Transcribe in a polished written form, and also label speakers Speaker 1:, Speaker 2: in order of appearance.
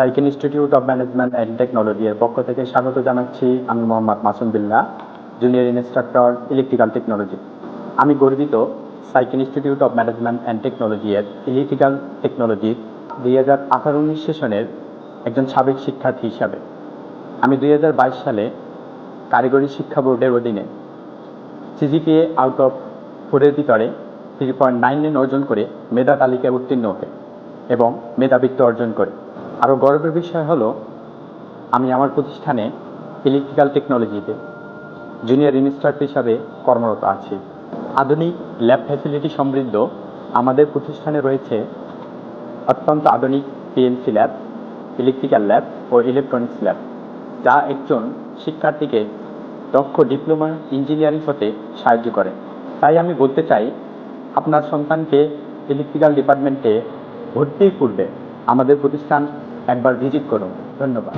Speaker 1: Cycle institute of management and technology এর পক্ষ থেকে স্বাগত জানাচ্ছি। আমি Mohammad Masum Billah, junior instructor electrical technology. আমি গর্বিত cycle institute of management and technology এর ইলেকট্রিক্যাল টেকনোলজির 2018-19 সেশনের একজন সাবেক শিক্ষার্থী হিসাবে। আমি 2022 সালে কারিগরি শিক্ষা বোর্ডের অধীনে সিজিপিএ আউট অফ 4-এর ভিতরে 3.99 অর্জন করে মেধা তালিকায় উত্তীর্ণ হই এবং মেধাবৃত্তি অর্জন করি। আরও গর্বের বিষয় হলো আমি আমার প্রতিষ্ঠানে ইলেকট্রিক্যাল টেকনোলজিতে জুনিয়র ইনস্ট্রাক্টর হিসাবে কর্মরত আছি। আধুনিক ল্যাব ফ্যাসিলিটি সমৃদ্ধ আমাদের প্রতিষ্ঠানে রয়েছে অত্যন্ত আধুনিক পিএলসি ল্যাব, ইলেকট্রিক্যাল ল্যাব ও ইলেকট্রনিক্স ল্যাব, যা একজন শিক্ষার্থীকে দক্ষ ডিপ্লোমা ইঞ্জিনিয়ারিং হতে সাহায্য করে। তাই আমি বলতে চাই, আপনার সন্তানকে ইলেকট্রিক্যাল ডিপার্টমেন্টে ভর্তির পূর্বে আমাদের প্রতিষ্ঠান একবার ভিজিট করুন। ধন্যবাদ।